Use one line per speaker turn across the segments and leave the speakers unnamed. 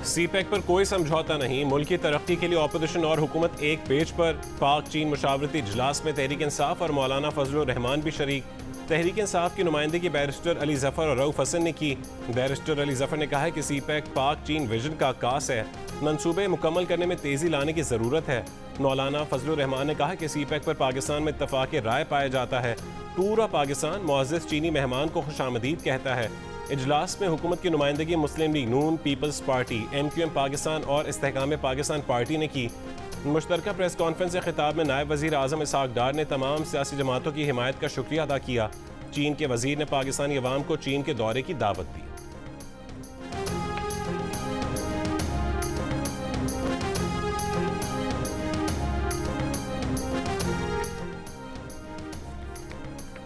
CPEC पर कोई समझौता नहीं, मुल्क की तरक्की के लिए ऑपोजिशन और हुकूमत एक पेज पर। पाक चीन मुशावरती इजलास में तहरीक इंसाफ और मौलाना फजलुर रहमान भी शरीक। तहरीक इंसाफ की नुमाइंदगी बैरिस्टर अली जफर और रऊफ हसन ने की। बैरिस्टर अली जफर ने कहा है कि सीपैक पाक चीन विजन का आकाश है, मंसूबे मुकम्मल करने में तेजी लाने की जरूरत है। मौलाना फजलुर रहमान ने कहा कि सीपैक पर पाकिस्तान में इत्तफाक राय पाया जाता है। पूरा पाकिस्तान मुअज़्ज़ज़ चीनी मेहमान को खुशामदीद कहता है। इजलास में हुकूमत की नुमाइंदगी मुस्लिम लीग नून, पीपल्स पार्टी, MQM पाकिस्तान और इस्तेहकाम पाकिस्तान पार्टी ने की। मुश्तरका प्रेस कॉन्फ्रेंस से खिताब में नायब वज़ीर आज़म इसहाक डार ने तमाम सियासी जमातों की हिमायत का शुक्रिया अदा किया। चीन के वज़ीर ने पाकिस्तानी अवाम को चीन के दौरे की दावत दी।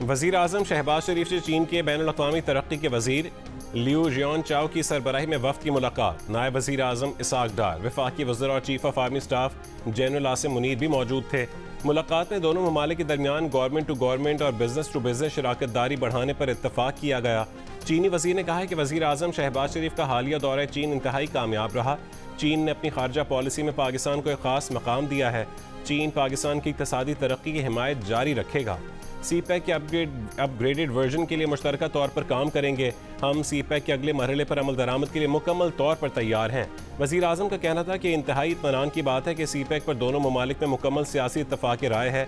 वज़ीर आज़म शहबाज शरीफ से चीन के बैनुल अक़वामी तरक्की के वज़ीर लियू जियोन चाओ की सरबराही में वफ़द की मुलाकात। नायब वज़ीर आज़म इसहाक डार, वफाकी वज़ीर और chief of army staff general Asim Munir भी मौजूद थे। मुलाकात में दोनों ममालिक के दरमियान गवर्नमेंट टू गवर्नमेंट और बिजनेस टू बिजनेस शराकत दारी बढ़ाने पर इत्तफाक किया गया। चीनी वज़ीर ने कहा है कि वज़ीर आज़म शहबाज शरीफ का हालिया दौरा चीन इंतहाई कामयाब रहा। चीन ने अपनी खारजा पॉलिसी में पाकिस्तान को एक ख़ास मकाम दिया है। चीन पाकिस्तान की इक़्तिसादी तरक्की की हिमायत जारी रखेगा। सीपैक के अपग्रेडेड वर्जन के लिए मुश्तरका तौर पर काम करेंगे। हम सीपैक के अगले मरहले पर अमल दरामद के लिए मुकम्मल तौर पर तैयार हैं। वज़ीर आज़म का कहना था कि इंतहाई इत्मीनान की बात है कि सीपैक पर दोनों ममालिक में मुकम्मल सियासी इत्तफाक़ राय है।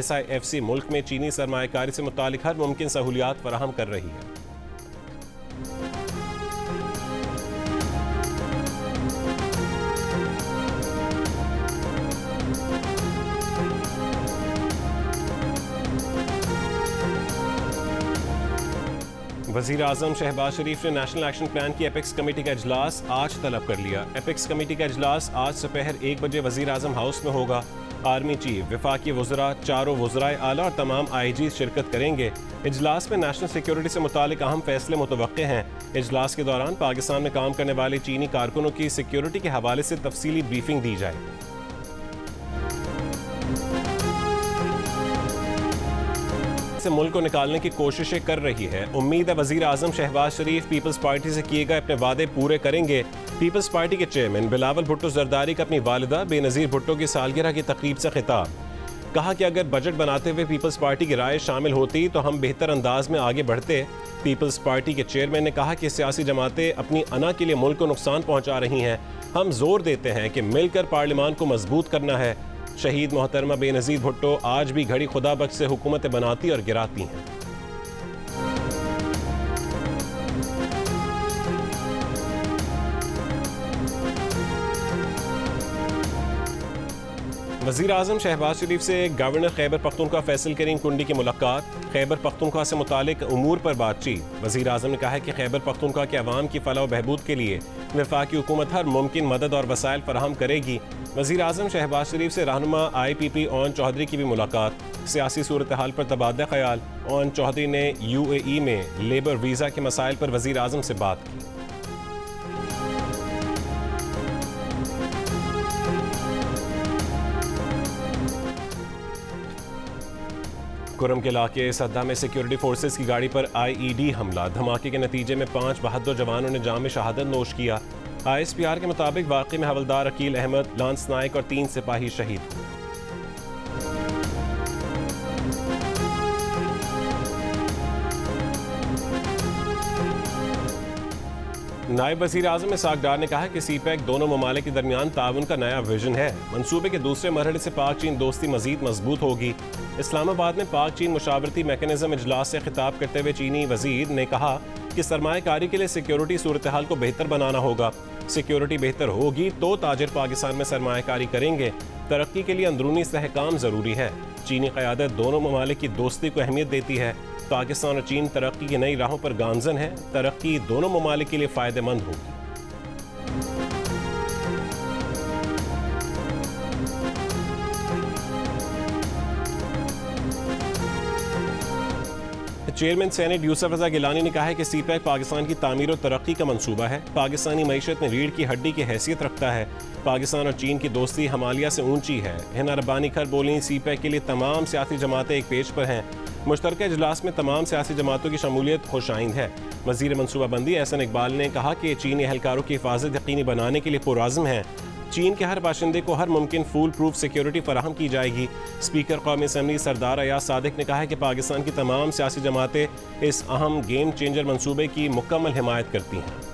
SIFC मुल्क में चीनी सरमायाकारी से मुतालिक हर मुमकिन सहूलियात फराहम कर रही है। वज़ीर आज़म शहबाज शरीफ ने नेशनल एक्शन प्लान की एपेक्स कमेटी का इजलास आज तलब कर लिया। एपेक्स कमेटी का इजलास आज दोपहर 1 बजे वज़ीर आज़म हाउस में होगा। आर्मी चीफ, वफाकी वज़रा, चारों वज़राए आला और तमाम IG शिरकत करेंगे। इजलास में नेशनल सिक्योरिटी से मुतालिक अहम फैसले मुतवक्के हैं। इजलास के दौरान पाकिस्तान में काम करने वाले चीनी कारकुनों की सिक्योरिटी के हवाले से तफसीली ब्रीफिंग दी जाएगी। से मुल्क को निकालने की कोशिशें कर रही है। उम्मीद है वज़ीर आज़म शहबाज शरीफ पीपल्स पार्टी से किए गए अपने वादे पूरे करेंगे। पीपल्स पार्टी के चेयरमैन बिलावल भुट्टो जरदारी का अपनी वालिदा बेनज़ीर भुट्टो की सालगिरह की तकरीब से खिताब। कहा कि अगर बजट बनाते हुए पीपल्स पार्टी की राय शामिल होती तो हम बेहतर अंदाज में आगे बढ़ते। पीपल्स पार्टी के चेयरमैन ने कहा कि सियासी जमातें अपनी अना के लिए मुल्क को नुकसान पहुँचा रही हैं। हम जोर देते हैं कि मिलकर पार्लियामान को मजबूत करना है। शहीद मोहतरमा बेनज़ीर भुट्टो आज भी घड़ी खुदा बख्श से हुकूमतें बनाती और गिराती हैं। वज़ीर आज़म शहबाज शरीफ से गवर्नर खैबर पख्तूनख्वा फैसल करीम कुंडी की मुलाकात। खैबर पख्तूनख्वा से मुतालिक उमूर पर बातचीत। वज़ीर आज़म ने कहा है कि खैबर पख्तूनख्वा के अवाम की फलाह व बहबूद के लिए वफाकी हुकूमत हर मुमकिन मदद और वसाइल फराहम करेगी। वज़ीर आज़म शहबाज शरीफ से रहनुमा IPP ओन चौधरी की भी मुलाकात। सियासी सूरत हाल पर तबादला ख्याल। ओन चौधरी ने UAE में लेबर वीज़ा के मसाइल पर वज़ीर आज़म से बात की। कुरम के इलाके सद्दा में सिक्योरिटी फोर्सेस की गाड़ी पर IED हमला। धमाके के नतीजे में 5 बहादुर जवानों ने जाम शहादत नोश किया। ISPR के मुताबिक वाक़े में हवलदार अकील अहमद, लांस नायक और 3 सिपाही शहीद हुए। नायब वज़ीर आज़म इसहाक डार ने कहा कि सीपैक दोनों ममालिक के दरमियान ताउन का नया विजन है। मंसूबे के दूसरे मरहले से पाक चीन दोस्ती मजीद मजबूत होगी। इस्लामाबाद में पाक चीन मुशावरती मैकेनिज्म इजलास से खिताब करते हुए चीनी वज़ीर ने कहा कि सरमायाकारी के लिए सिक्योरिटी सूरत हाल को बेहतर बनाना होगा। सिक्योरिटी बेहतर होगी तो ताजिर पाकिस्तान में सरमायाकारी करेंगे। तरक्की के लिए अंदरूनी इस्तेहकाम ज़रूरी है। चीनी क़यादत दोनों ममालिक की दोस्ती को अहमियत देती है। पाकिस्तान और चीन तरक्की की नई राहों पर गामजन है। तरक्की दोनों ममालिक के लिए फ़ायदेमंद होगी। चेयरमैन सेनेट यूसुफ रजा गिलानी ने कहा है कि सीपैक पाकिस्तान की तामीर और तरक्की का मंसूबा है। पाकिस्तानी मईशत में रीढ़ की हड्डी की हैसियत रखता है। पाकिस्तान और चीन की दोस्ती हिमालय से ऊंची है। हिना रब्बानी खर बोली, सीपैक के लिए तमाम सियासी जमातें एक पेज पर हैं। मुश्तरका इजलास में तमाम सियासी जमातों की शमूलियत खुशाइंद है। वज़ीर मनसूबाबंदी एहसन इकबाल ने कहा कि चीनी एहलकारों की हिफाजत यकीनी बनाने के लिए पुरआज़्म है। चीन के हर बाशिंदे को हर मुमकिन फूल प्रूफ सिक्योरिटी फराहम की जाएगी। स्पीकर कौमी असम्बली सरदार अयाज सादिक ने कहा है कि पाकिस्तान की तमाम सियासी जमातें इस अहम गेम चेंजर मंसूबे की मुकम्मल हिमायत करती हैं।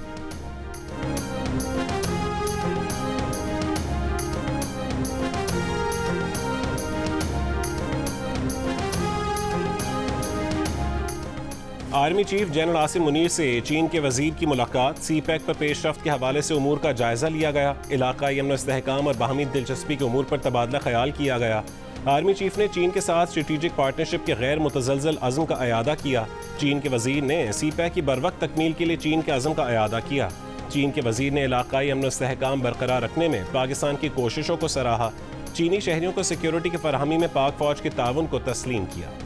Army chief general Asim Munir से चीन के वजीर की मुलाकात। सीपैक पर पेशरफ्त के हवाले से उमूर का जायजा लिया गया। इलाकाई अमन इस्तेहकाम और बाहमी दिलचस्पी के उमूर पर तबादला ख्याल किया गया। आर्मी चीफ ने चीन के साथ स्ट्रेटेजिक पार्टनरशिप के गैर मुतज़लज़ल अज़्म का अयादा किया। चीन के वजीर ने सीपैक की बरवक्त तकमील के लिए चीन के अज़्म का अयादा किया। चीन के वजीर ने इलाकाई अमन इस्तेहकाम बरकरार रखने में पाकिस्तान की कोशिशों को सराहा। चीनी शहरियों को सिक्योरिटी की फराहमी में पाक फौज के ताउन को तस्लीम किया।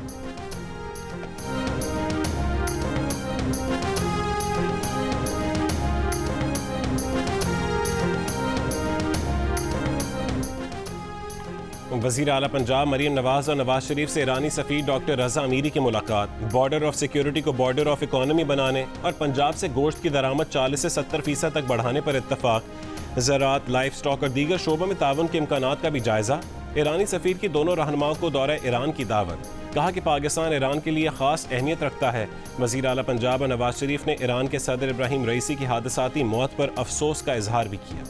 वज़ीर आला पंजाब मरीम नवाज और नवाज शरीफ से ईरानी सफ़ीर डॉक्टर रज़ा अमीरी की मुलाकात। बॉर्डर ऑफ सिक्योरिटी को बॉर्डर ऑफ इकोनॉमी बनाने और पंजाब से गोश्त की दरामद 40 से 70% तक बढ़ाने पर इत्तफाक। ज़राअत, लाइफ स्टॉक और दीगर शोबों में ताउन के इम्कानात का भी जायजा। ईरानी सफ़ीर की दोनों रहनुमाओं को दौरे ईरान की दावत। कहा कि पाकिस्तान ईरान के लिए ख़ास अहमियत रखता है। वज़ीर आला पंजाब और नवाज शरीफ ने ईरान के सदर इब्राहिम रईसी की हादसाती मौत पर अफसोस का इजहार भी किया।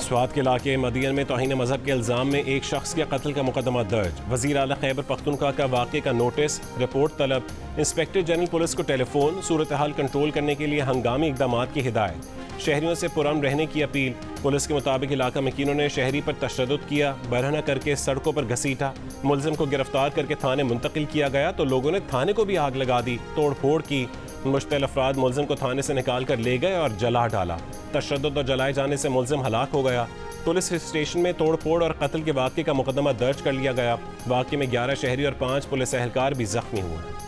स्वात के इलाके मदियन में तौहीन मजहब के इल्ज़ाम में एक शख्स के कत्ल का मुकदमा दर्ज। वज़ीर आला खैबर पख्तूनख्वा का वाक़े का नोटिस, रिपोर्ट तलब। इंस्पेक्टर जनरल पुलिस को टेलीफोन। सूरत हाल कंट्रोल करने के लिए हंगामी इक़दामात की हिदायत। शहरियों से पुरअमन रहने की अपील। पुलिस के मुताबिक इलाका मकीनों ने शहरी पर तशद्दुद किया, बरहना करके सड़कों पर घसीटा। मुलजिम को गिरफ्तार करके थाने मुंतकिल किया गया तो लोगों ने थाने को भी आग लगा दी, तोड़ फोड़ की। मुश्तल अफराद मुलजिम को थाने से निकाल कर ले गए और जला डाला। तशद्दुद और जलाए जाने से मुलजिम हलाक हो गया। पुलिस स्टेशन में तोड़ फोड़ और कत्ल के वाक़े का मुकदमा दर्ज कर लिया गया। वाक़े में 11 शहरी और 5 पुलिस एहलकार भी जख्मी हुए।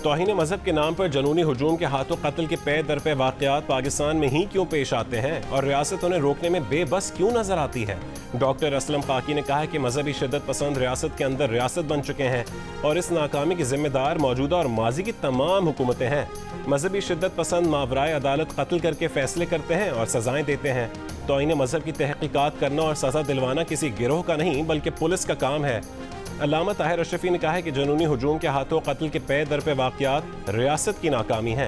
तौहीन मजहब के नाम पर जनूनी हुजूम के हाथों कत्ल के पे दर पे वाक़यात पाकिस्तान में ही क्यों पेश आते हैं और रियासत उन्हें रोकने में बेबस क्यों नजर आती है। डॉक्टर असलम खाकी ने कहा है कि मजहबी शिद्दत पसंद रियासत के अंदर रियासत बन चुके हैं और इस नाकामी की जिम्मेदार मौजूदा और माजी की तमाम हुकूमतें हैं। मजहबी शिद्दत पसंद मावराए अदालत कत्ल करके फैसले करते हैं और सजाएं देते हैं। तौहीन मजहब की तहकीकात करना और सजा दिलवाना किसी गिरोह का नहीं बल्कि पुलिस का काम है। अल्लामा ताहिर अशरफी ने कहा है कि जनूनी हुजूम के हाथों कत्ल के पे दर पे वाक़यात रियासत की नाकामी है।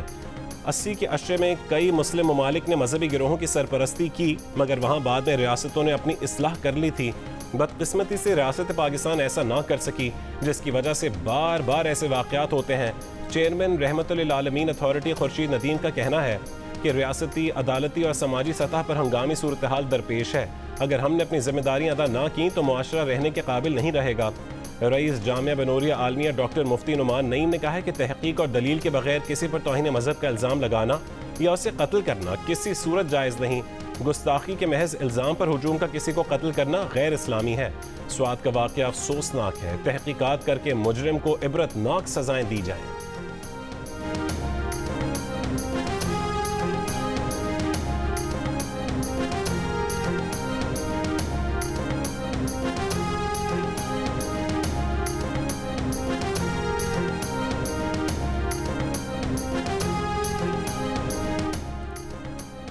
80 के अशरे में कई मुस्लिम ममालिक ने मजहबी गिरोहों की सरपरस्ती की मगर वहाँ बाद में रियासतों ने अपनी इस्लाह कर ली थी। बदकिस्मती से रियासत पाकिस्तान ऐसा ना कर सकी जिसकी वजह से बार बार ऐसे वाक़यात होते हैं। चेयरमैन रहमतुल्लिल आलमीन अथॉरिटी खुर्शीद नदीम का कहना है कि रियासती, अदालती और समाजी सतह पर हंगामी सूरत हाल दरपेश है। अगर हमने अपनी जिम्मेदारियाँ अदा ना की तो मुआशरा रहने के काबिल नहीं रहेगा। रईस जामिया बनूरिया आलमिया डॉक्टर मुफ्ती नुमान नईम ने कहा है कि तहकीक और दलील के बगैर किसी पर तौहीन मजहब का इल्ज़ाम लगाना या उसे कत्ल करना किसी सूरत जायज़ नहीं। गुस्ताखी के महज इल्ज़ाम पर हुजूम का किसी को कत्ल करना गैर इस्लामी है। स्वात का वाक़या अफसोसनाक है। तहकीकात करके मुजरिम को इबरतनाक सजाएं दी जाएं।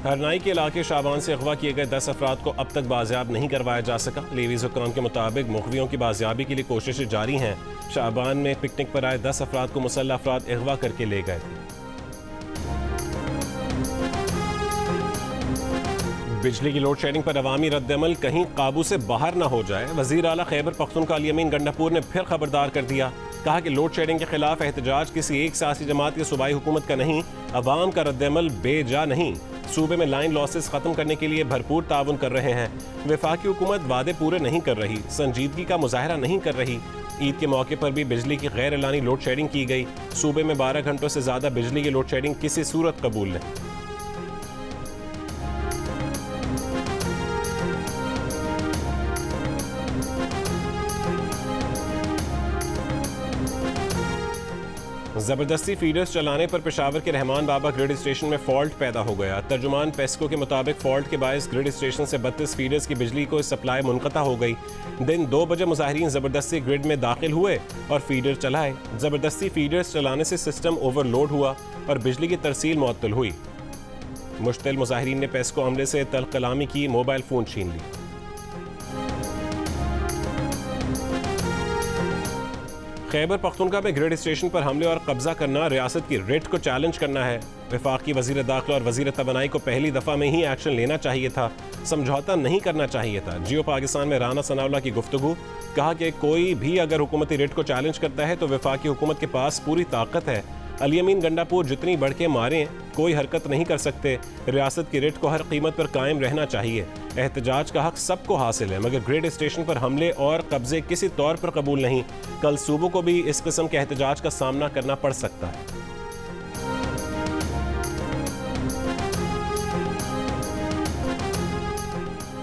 हरनाई के इलाके शाबान से अगवा किए गए 10 अफराद को अब तक बाजियाब नहीं करवाया जा सका। लेवीज़ हुक्काम के मुताबिक मुखबियों की बाजियाबी के लिए कोशिशें जारी हैं। शाबान में पिकनिक पर आए 10 अफराद को मुसल्लह अफराद अगवा करके ले गए थे। बिजली की लोड शेडिंग पर अवामी रद्दअमल कहीं काबू से बाहर न हो जाए। वज़ीर आला खैबर पख्तूनख्वा अली अमीन गंडापुर ने फिर खबरदार कर दिया। कहा कि लोड शेडिंग के खिलाफ एहतजाज किसी एक सियासी जमात या सूबाई हुकूमत का नहीं, अवाम का रद्दअमल बेजा नहीं। सूबे में लाइन लॉसेस खत्म करने के लिए भरपूर ताउन कर रहे हैं। वफाकी हुकूमत वादे पूरे नहीं कर रही, संजीदगी का मुजाहरा नहीं कर रही। ईद के मौके पर भी बिजली की गैर एलानी लोड शेडिंग की गई। सूबे में 12 घंटों से ज्यादा बिजली की लोड शेडिंग किसी सूरत कबूल नहीं। जबरदस्ती फीडर्स चलाने पर पेशावर के रहमान बाबा ग्रिड स्टेशन में फॉल्ट पैदा हो गया। तर्जुमान पेस्को के मुताबिक फॉल्ट के बायस ग्रिड स्टेशन से 32 फीडर्स की बिजली को सप्लाई मुनक़ता हो गई। दिन 2 बजे मुजाहिरीन जबरदस्ती ग्रिड में दाखिल हुए और फीडर चलाए। जबरदस्ती फीडर्स चलाने से सिस्टम ओवरलोड हुआ और बिजली की तरसील मुअत्तल हुई। मुश्तिल मुजाहिरीन ने पेस्को अमले से तल्ख कलामी की, मोबाइल फ़ोन छीन ली। खैबर पख्तूनख्वा में ग्रिड स्टेशन पर हमले और कब्जा करना रियासत की रिट को चैलेंज करना है। वफाकी वज़ीर दाखिला और वज़ीर तवानाई को पहली दफ़ा में ही एक्शन लेना चाहिए था, समझौता नहीं करना चाहिए था। जियो पाकिस्तान में राना सनाउल्लाह की गुफ्तगू, कहा कि कोई भी अगर हुकूमती रिट को चैलेंज करता है तो वफाकी हुकूमत के पास पूरी ताकत है। अली अमीन गंडापुर जितनी बढ़ के मारें कोई हरकत नहीं कर सकते। रियासत की रिट को हर कीमत पर कायम रहना चाहिए। एहतजाज का हक सबको हासिल है, मगर ग्रिड स्टेशन पर हमले और कब्जे किसी तौर पर कबूल नहीं। कल सूबों को भी इस किस्म के एहतजाज का सामना करना पड़ सकता है।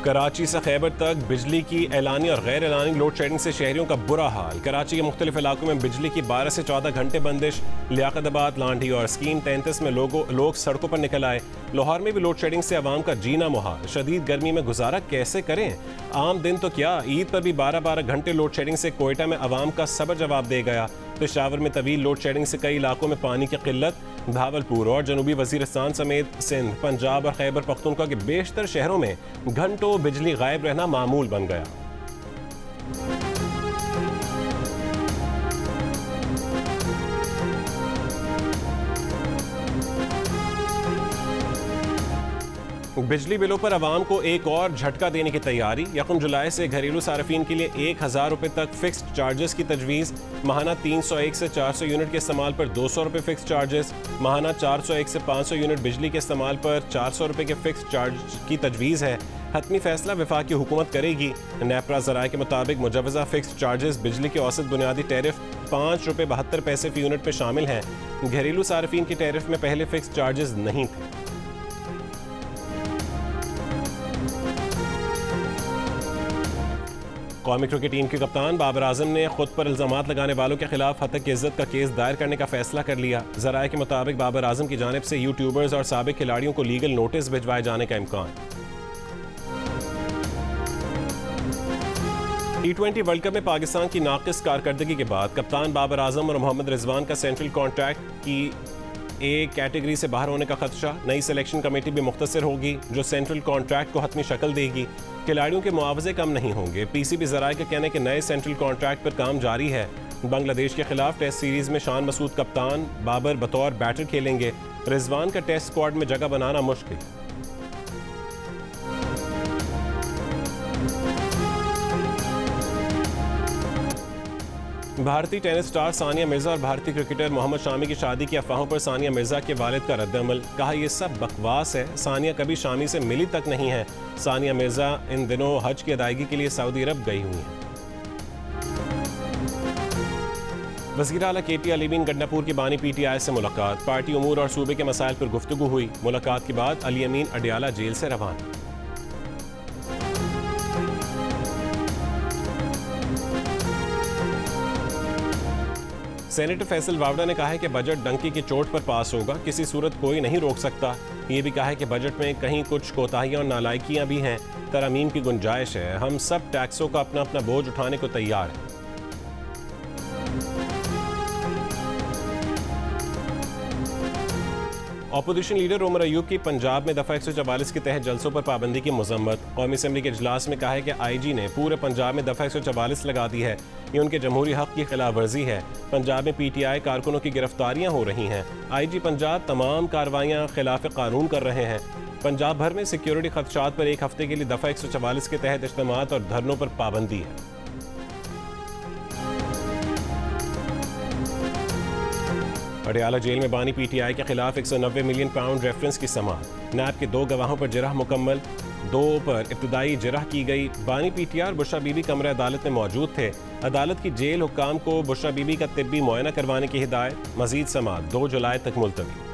कराची से खैबर तक बिजली की एलानी और गैर एलानी लोड शेडिंग से शहरियों का बुरा हाल। कराची के मुख्तलिफ इलाकों में बिजली की 12 से 14 घंटे बंदिश। लियाकताबाद, लांढी और स्कीम 33 में लोग सड़कों पर निकल आए। लाहौर में भी लोड शेडिंग से आवाम का जीना मुहाल। शदीद गर्मी में गुजारा कैसे करें? आम दिन तो क्या, ईद पर भी 12-12 घंटे लोड शेडिंग से कोयटा में आवाम का सबर जवाब दे गया। पेशावर में तवील लोड शेडिंग से कई इलाकों में पानी की किल्लत। भावलपुर और जनूबी वजीरिस्तान समेत सिंध, पंजाब और खैबर पख्तूनख्वा के बेशतर शहरों में घंटों बिजली गायब रहना मामूल बन गया। बिजली बिलों पर आवाम को एक और झटका देने की तैयारी। यकम जुलाई से घरेलू सार्फिन के लिए 1000 रुपये तक फिक्स्ड चार्जेस की तजवीज़। माहाना 301 से 400 यूनिट के इस्तेमाल पर 200 रुपये फिक्स चार्जेस। माहाना 401 से 500 यूनिट बिजली के इस्तेमाल पर 400 रुपये के फिक्स चार्ज की तजवीज़ है। हतमी फैसला वफाकी हुकूमत करेगी। नेपरा ज़राए के मुताबिक मुजवज़ा फिक्स चार्जेस बिजली के औसत बुनियादी टैरिफ 5 रुपये 72 पैसे फ़ी यूनिट में शामिल हैं। घरेलू सार्फिन के टैरिफ में पहले फिक्स चार्जेस नहीं थे। कौमी क्रिकेट टीम के कप्तान बाबर आजम ने खुद पर इल्जामात लगाने वालों के खिलाफ हतक इज्जत का केस दायर करने का फैसला कर लिया। ज़राए के मुताबिक बाबर आजम की जानिब से यूट्यूबर्स और साबिक खिलाड़ियों को लीगल नोटिस भिजवाए जाने का इम्कान। T20 वर्ल्ड कप में पाकिस्तान की नाकिस कारकर्दगी के बाद कप्तान बाबर आजम और मोहम्मद रिजवान का सेंट्रल कॉन्ट्रैक्ट की ए कैटेगरी से बाहर होने का खदशा। नई सिलेक्शन कमेटी भी मुख्तसर होगी जो सेंट्रल कॉन्ट्रैक्ट को हतमी शक्ल देगी। खिलाड़ियों के मुआवजे कम नहीं होंगे। PCB ज़राए का कहना है कि नए सेंट्रल कॉन्ट्रैक्ट पर काम जारी है। बांग्लादेश के खिलाफ टेस्ट सीरीज में शान मसूद कप्तान, बाबर बतौर बैटर खेलेंगे। रिजवान का टेस्ट स्क्वाड में जगह बनाना मुश्किल। भारतीय टेनिस स्टार सानिया मिर्जा और भारतीय क्रिकेटर मोहम्मद शामी की शादी की अफवाहों पर सानिया मिर्जा के वालिद का रद्दअमल। कहा यह सब बकवास है, सानिया कभी शामी से मिली तक नहीं है। सानिया मिर्जा इन दिनों हज की अदायगी के लिए सऊदी अरब गई हुई हैं। वज़ीर आला KP अली अमीन गंडापुर की बानी PTI से मुलाकात। पार्टी उमूर और सूबे के मसाइल पर गुफ्तगू हुई। मुलाकात के बाद अली अमीन अडियाला जेल से रवाना। सेनेटर फैसल वावड़ा ने कहा है कि बजट डंकी की चोट पर पास होगा, किसी सूरत कोई नहीं रोक सकता। ये भी कहा है कि बजट में कहीं कुछ कोताहियां और नालायकियां भी हैं, तरमीम की गुंजाइश है। हम सब टैक्सों का अपना अपना बोझ उठाने को तैयार हैं। अपोजिशन लीडर उमर अयूब की पंजाब में दफ़ा 144 के तहत जलसों पर पाबंदी की मजम्मत। कौमी असम्बली के इजलास में कहा है कि IG ने पूरे पंजाब में दफ़ा 144 लगा दी है। ये उनके जमहूरी हक़ की खिलाफ वर्जी है। पंजाब में PTI कारकुनों की गिरफ्तारियां हो रही हैं। IG पंजाब तमाम कार्रवाइयां खिलाफ कानून कर रहे हैं। पंजाब भर में सिक्योरिटी खदशात पर एक हफ्ते के लिए दफ़ा 144 के तहत इज्तिमात और धरनों पर पाबंदी है। पटियाला जेल में बानी PTI के खिलाफ 190 मिलियन पाउंड रेफरेंस की समाअत। नैब के 2 गवाहों पर जरह मुकम्मल, 2 पर इब्तदाई जरह की गई। बानी PTI और बुशरा बीबी कमरा अदालत में मौजूद थे। अदालत की जेल हुक्काम को बुशरा बीबी का तिब्बी मुआयना करवाने की हिदायत। मजीद समाअत 2 जुलाई तक मुलतवी।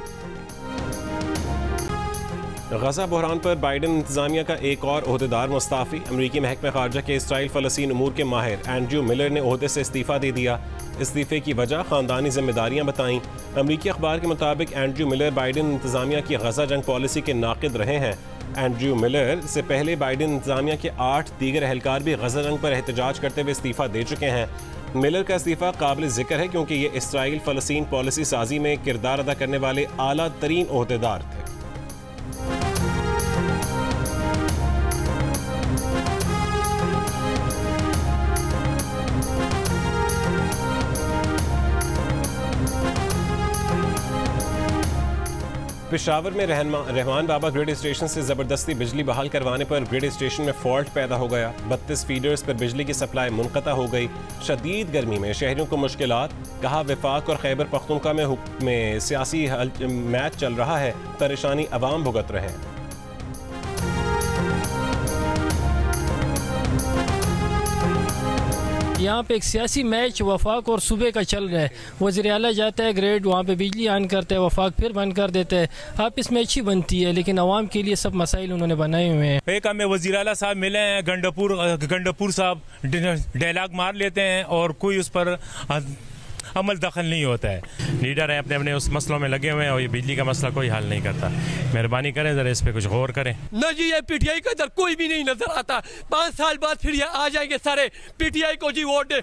गजा बहरान पर बाइडन इंतजामिया का एक और ओहदेदार मुस्ताफ़ी। अमरीकी महकमे खारजा के इसराइल फ़लस्तीन उमूर के माहिर एंड्रयू मिलर ने ओहदे से इस्तीफ़ा दे दिया। इस्तीफ़े की वजह ख़ानदानी जिम्मेदारियाँ बताईं। अमरीकी अखबार के मुताबिक एंड्रयू मिलर बाइडन इंतजामिया की गजा जंग पॉलिसी के नाक़िद रहे हैं। एंड्रयू मिलर से पहले बाइडन इंतजामिया के 8 दीगर अहलकार भी गजा जंग पर एहतजाज करते हुए इस्तीफ़ा दे चुके हैं। मिलर का इस्तीफ़ा काबिल ज़िक्र है क्योंकि ये इसराइल फ़लस्तीन पॉलिसी साजी में किरदार अदा करने वाले आला तरीन ओहदेदार थे। पेशावर में रहमान बाबा ग्रिड स्टेशन से ज़बरदस्ती बिजली बहाल करवाने पर ग्रिड स्टेशन में फॉल्ट पैदा हो गया। 32 फीडर्स पर बिजली की सप्लाई मुनक़ता हो गई। शदीद गर्मी में शहरियों को मुश्किलात। कहा वफाक और खैबर पख्तूनख्वा में सियासी मैच चल रहा है, परेशानी अवाम भुगत रहे हैं।
यहाँ पे एक सियासी मैच वफाक और सूबे का चल रहा है। वज़ीर आला जाता है ग्रेड, वहाँ पे बिजली ऑन करता है, वफाक फिर बंद कर देता है। आप इसमें अच्छी बनती है, लेकिन आवाम के लिए सब मसाइल उन्होंने बनाए हुए हैं।
एक हमें वज़ीर आला साहब मिले हैं, गंडपुर साहब डायलॉग मार लेते हैं और कोई उस पर अमल दखल नहीं होता है। लीडर है अपने अपने उस मसलों में लगे हुए हैं और ये बिजली का मसला कोई हल नहीं करता। मेहरबानी करें ज़रा इस पे कुछ गौर करें।
न जी ये PTI का इधर कोई भी नहीं नजर आता। 5 साल बाद फिर ये आ जाएंगे सारे PTI को जी वोट दे।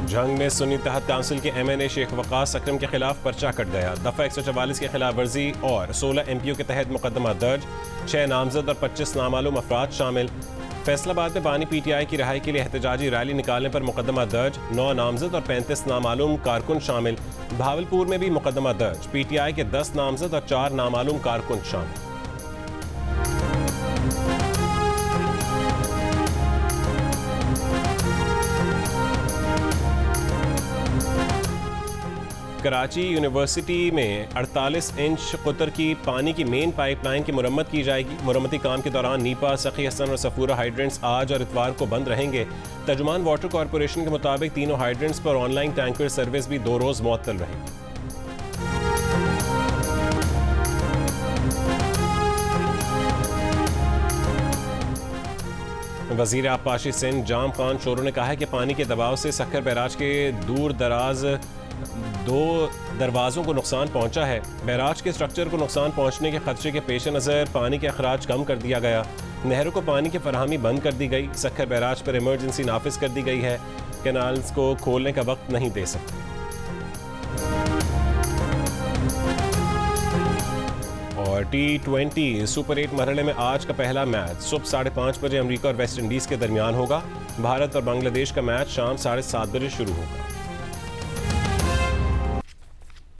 जंग में सुन्नी तहत काउंसिल के MNA शेख वकास अकरम के खिलाफ पर्चा कट गया। दफा 144 की खिलाफ वर्जी और 16 MPO के तहत मुकदमा दर्ज। 6 नामजद और 25 नामालूम अफराद शामिल। फैसलाबाद में बानी PTI की रिहाई के लिए एहतजाजी रैली निकालने पर मुकदमा दर्ज। 9 नामजद और 35 नामालूम कारकुन शामिल। भावलपुर में भी मुकदमा दर्ज। PTI के 10 नामजद और 4 नामालूम कारकुन शामिल। कराची यूनिवर्सिटी में 48 इंच कुतर की पानी की मेन पाइपलाइन की मुरम्मत की जाएगी। मुरम्मती काम के दौरान नीपा, सखी हसन और सफूरा हाइड्रेंट्स आज और इतवार को बंद रहेंगे। तर्जुमान वाटर कॉरपोरेशन के मुताबिक तीनों हाइड्रेंट्स पर ऑनलाइन टैंकर सर्विस भी 2 रोज मुअत्तल रहेगी। वजीर आबपाशी सिंध जाम खान शोरो ने कहा है कि पानी के दबाव से सक्खर बैराज के दूर दराज 2 दरवाज़ों को नुकसान पहुंचा है। बैराज के स्ट्रक्चर को नुकसान पहुंचने के खदशे के पेश नज़र पानी के अखराज कम कर दिया गया। नहरों को पानी की फराहमी बंद कर दी गई। सक्खर बैराज पर इमरजेंसी नाफिज कर दी गई है। कैनाल्स को खोलने का वक्त नहीं दे सकते। और T20 सुपर 8 मरहले में आज का पहला मैच सुबह 5:30 बजे अमेरिका और वेस्ट इंडीज़ के दरमियान होगा। भारत और बांग्लादेश का मैच शाम 7:30 बजे शुरू होगा।